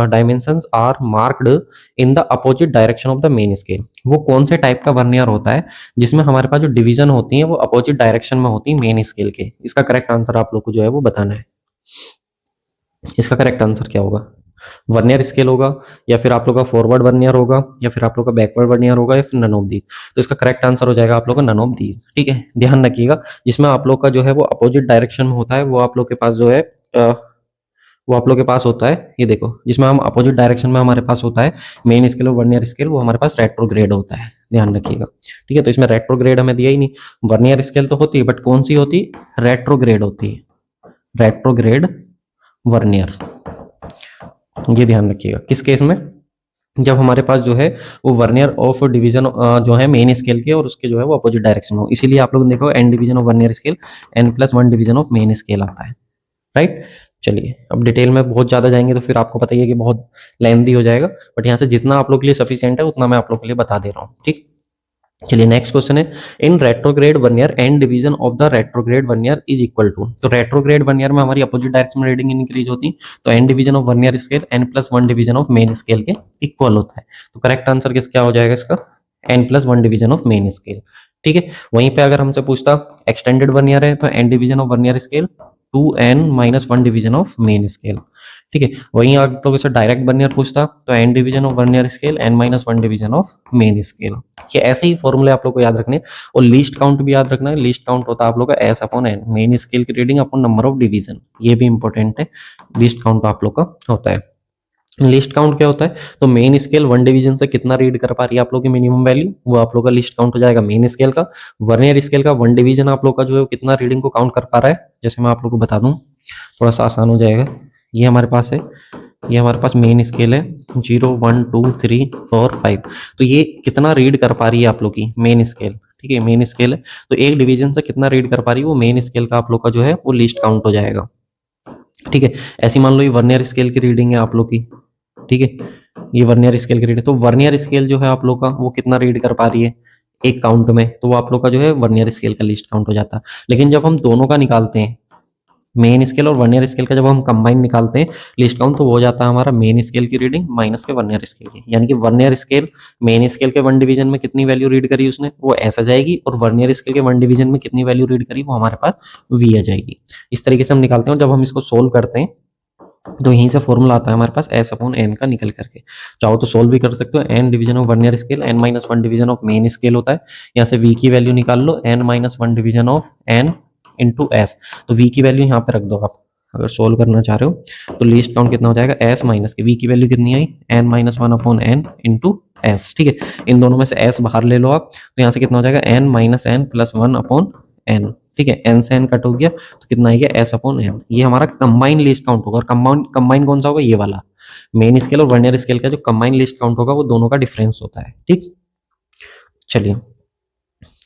dimensions are marked in the opposite direction of the main scale. वो कौन से टाइप का वर्नियर होता है जिसमें हमारे पास जो डिवीजन होती है वो अपोजिट डायरेक्शन में होती है मेन स्केल के। इसका करेक्ट आंसर आप लोग को जो है वो बताना है। इसका करेक्ट आंसर क्या होगा, वर्नियर स्केल होगा, या फिर आप लोग का फॉरवर्ड वर्नियर होगा, या फिर आप लोग का बैकवर्ड वर्नियर होगा, या फिर नन ऑफ दीज। तो इसका करेक्ट आंसर हो जाएगा आप लोग का नन ऑफ दीज, ठीक है। ध्यान रखिएगा, जिसमें आप लोग का जो है वो अपोजिट डायरेक्शन में होता है वो आप लोग के पास जो है वो आप लोग के पास होता है, ये देखो, जिसमें हम अपोजिट डायरेक्शन में हमारे पास होता है मेन स्केल और वर्नियर स्केल, वो हमारे पास रेट्रोग्रेड होता है, ध्यान रखिएगा, ठीक है। तो इसमें रेट्रोग्रेड हमें दिया ही नहीं, वर्नियर स्केल तो होती है बट कौन सी होती है, रेट्रोग्रेड होती है, रेट्रोग्रेड वर्नियर, ये ध्यान रखिएगा। किस केस में, जब हमारे पास जो है वो वर्नियर ऑफ डिवीजन जो है मेन स्केल के और उसके जो है वो अपोजिट डायरेक्शन हो, इसीलिए आप लोग देखो n division of vernier scale N plus one division of main scale आता है, राइट। चलिए अब डिटेल में बहुत ज्यादा जाएंगे तो फिर आपको पता ही है कि बहुत लेंथी हो जाएगा, बट यहाँ से जितना आप लोग के लिए सफिशिएंट है उतना मैं आप लोग के लिए बता दे रहा हूँ, ठीक। चलिए नेक्स्ट क्वेश्चन है, in retrograde vernier N division of the retrograde vernier is equal to. तो रेट्रोग्रेड वर्नियर में हमारी अपोजिट डायरेक्शन में रीडिंग इंक्रीज होती है, तो N division of vernier scale N plus one division of main scale के equal होता है। तो करेक्ट आंसर किस क्या हो जाएगा इसका, n plus one division of main scale, ठीक है। वहीं पे अगर हमसे पूछता एक्सटेंडेड वर्नियर है तो N division of vernier scale two n minus one division of main scale, ठीक है। वहीं आप लोगों से डायरेक्ट वर्नियर पूछता तो N division of vernier scale N minus one division of main scale. ये ऐसे ही फॉर्मूले आप लोग को याद रखने, और लीस्ट काउंट भी याद रखना है। लीस्ट काउंट होता है आप लोग का S upon N, main scale की reading upon number of division, ये भी इंपॉर्टेंट है। लीस्ट काउंट आप लोग का होता है। लिस्ट काउंट क्या होता है, तो मेन स्केल वन डिवीजन से कितना रीड कर पा रही है आप लोग की मिनिमम वैल्यू, वो आप लोग का लिस्ट काउंट हो जाएगा मेन स्केल का। वर्नियर स्केल का वन डिवीजन आप लोग का जो है कितना रीडिंग को काउंट कर पा रहा है, जैसे मैं आप लोग को बता दूं थोड़ा सा आसान हो जाएगा। ये हमारे पास है, ये हमारे पास मेन स्केल है 0 1 2 3 4 5, तो ये कितना रीड कर पा रही है आप लोग की मेन स्केल, ठीक है। मेन स्केल है तो एक डिवीजन से कितना रीड कर पा रही है वो मेन स्केल का आप लोग का जो है वो लिस्ट काउंट हो जाएगा, ठीक है। ऐसी मान लो ये वर्नियर स्केल की रीडिंग है आप लोग की, ठीक है, ये वर्नियर स्केल की रीडिंग, तो वर्नियर स्केल जो है आप लोग का वो कितना रीड कर पा रही है एक काउंट में, तो वो आप लोग का जो है वर्नियर स्केल का लिस्ट काउंट हो जाता है। लेकिन जब हम दोनों का निकालते हैं, मेन स्केल और वर्नियर स्केल का जब हम कंबाइन निकालते हैं लिस्ट काउंट, तो वो हो जाता है हमारा मेन स्केल की रीडिंग माइनस के वर्नियर स्केल की, यानी कि वर्नियर स्केल मेन स्केल के वन डिवीजन में कितनी वैल्यू रीड करी उसने वो ऐसा जाएगी, और वर्नियर स्केल के वन डिवीजन में कितनी वैल्यू रीड करी वो हमारे पास वी आ जाएगी। इस तरीके से हम निकालते हैं। जब हम इसको सोल्व करते हैं तो यहीं से फॉर्मूला आता है हमारे पास एस अपॉन एन का निकल करके, चाहो तो सोल्व भी कर सकते हो। N division of vernier scale N minus one division of main scale होता है, यहाँ से वी की वैल्यू निकाल लो N minus one division of N into S, तो वी की वैल्यू यहाँ पे रख दो आप अगर सोल्व करना चाह रहे हो। तो लिस्ट काउंट कितना हो जाएगा, एस माइनस के वी की वैल्यू कितनी आई, N minus one upon N into S, ठीक है। इन दोनों में से एस बाहर ले लो आप, तो यहाँ से कितना हो जाएगा n minus n plus one upon n, ठीक है। एन से एन कट हो गया तो कितना आएगा एस अपॉन एन। ये हमारा कंबाइन लिस्ट काउंट होगा, और कंबाइन कौन सा होगा, ये वाला मेन स्केल और वर्नियर स्केल का जो कंबाइन लिस्ट काउंट होगा वो दोनों का डिफरेंस होता है, ठीक। चलिए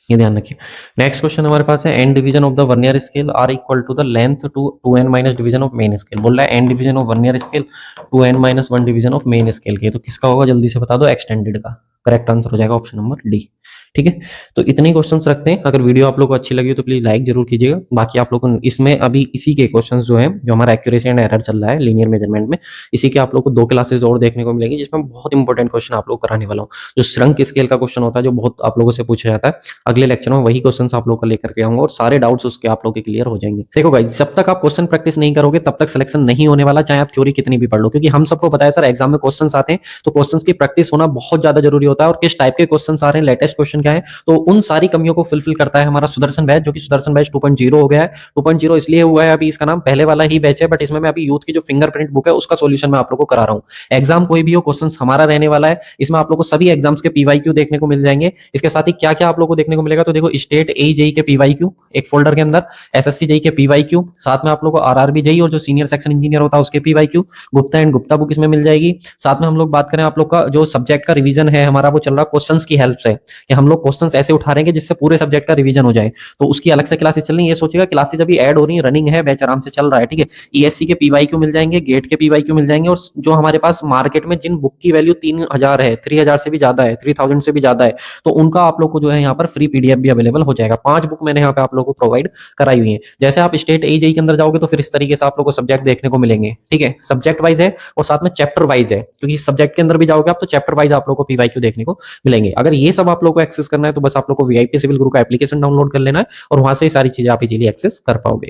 ये ध्यान रखिए। नेक्स्ट क्वेश्चन हमारे पास है n division of the vernier scale are equal to the length two n minus division of main scale. बोल रहा है n division of vernier scale two n minus one division of main scale के, तो किसका होगा जल्दी से बता दो, एक्सटेंडेड का। करेक्ट आंसर हो जाएगा ऑप्शन नंबर डी, ठीक है, तो इतने क्वेश्चंस रखते हैं। अगर वीडियो आप लोग को अच्छी लगी हो तो प्लीज लाइक जरूर कीजिएगा। बाकी आप लोग को इसमें अभी इसी के क्वेश्चंस जो है, जो हमारा एक्यूरेसी एंड एरर चल रहा है लीनियर मेजरमेंट में, इसी के आप लोग को 2 क्लासेस और देखने को मिलेंगी, जिसमें बहुत इंपॉर्टेंट क्वेश्चन आप लोग को कराने वाला हूँ। जो श्रंक स्केल का क्वेश्चन होता है, जो बहुत आप लोगों से पूछा जाता है, अगले लेक्चर में वही क्वेश्चन आप लोग को लेकर के आऊंगा और सारे डाउट्स उसके आप लोग के क्लियर हो जाएंगे। देखो गाइस, जब तक आप क्वेश्चन प्रैक्टिस नहीं करोगे तब तक सिलेक्शन नहीं होने वाला, चाहे आप थ्योरी कितनी भी पढ़ लो। क्योंकि हम सबको पता है सर, एग्जाम में क्वेश्चन आते हैं तो क्वेश्चन की प्रैक्टिस होना बहुत ज्यादा जरूरी होता है। और किस टाइप के क्वेश्चन आ रहे हैं, लेटेस्ट क्वेश्चन क्या है, तो उन सारी कमियों को फुलफिल करता है हमारा सुदर्शन बैच, जो कि सुदर्शन बैच 2.0 हो गया है। 2.0 इसलिए हुआ है, अभी इसका नाम पहले वाला ही बैच है, बट इसमें मैं अभी यूथ की जो फिंगरप्रिंट बुक है उसका सॉल्यूशन मैं आप लोग को करा रहा हूँ। एग्जाम कोई भी हो, क्वेश्चंस हमारा रहने वाला है। इसमें आप लोग को सभी एग्जाम्स के पीवाईक्यू देखने को मिल जाएंगे। इसके साथ ही क्या क्या आप लोग को देखने को मिलेगा, तो देखो स्टेट ए जेई के पीवाईक्यू एक फोल्डर के अंदर, एसएससी जेई के पीवाईक्यू, साथ में आप लोग को आरआरबी जेई और जो सीनियर सेक्शन इंजीनियर होता है उसके PYQ, Gupta and Gupta book इसमें मिल जाएगी। साथ में हम लोग बात करें, आप लोग का जो सब्जेक्ट का रिवीजन है हमारा, वो चल रहा है क्वेश्चंस की हेल्प से, कि हम लोग क्वेश्चंस ऐसे उठा रहे हैं जिससे पूरे सब्जेक्ट का रिवीजन हो जाए। तो उसकी अलग से क्लासेस चल रही है। ये सोचिएगा क्लासेस अभी ऐड हो रही है, रनिंग है, बैच आराम से चल रहा है। ठीक है, ईएससी के पीवाईक्यू मिल जाएंगे, गेट के पीवाईक्यू मिल जाएंगे, और जो हमारे पास मार्केट में जिन बुक की वैल्यू 3000 है, 3000 से भी ज्यादा है, 3000 से भी ज्यादा है, तो उनका आप लोग को जो है यहाँ पर फ्री पीडीएफ भी अवेलेबल हो जाएगा। 5 बुक मैंने यहाँ पे आप लोग को प्रोवाइड कराई हुई है। जैसे आप स्टेट एजेई के अंदर जाओगे तो फिर इस तरीके से आप लोग को सब्जेक्ट देखने को मिलेंगे। ठीक है, सब्जेक्ट वाइज है और साथ में चैप्टर वाइज है, क्योंकि सब्जेक्ट के अंदर भी जाओगे आप तो चैप्टर वाइज आप लोग को पीवाईक्यू देखने को मिलेंगे। अगर ये सब आप लोग को एक्सेस करना है तो बस आप लोग को वीआईपी सिविल गुरु का एप्लीकेशन डाउनलोड कर लेना है और वहां से सारी चीजें आप इजीली एक्सेस कर पाओगे।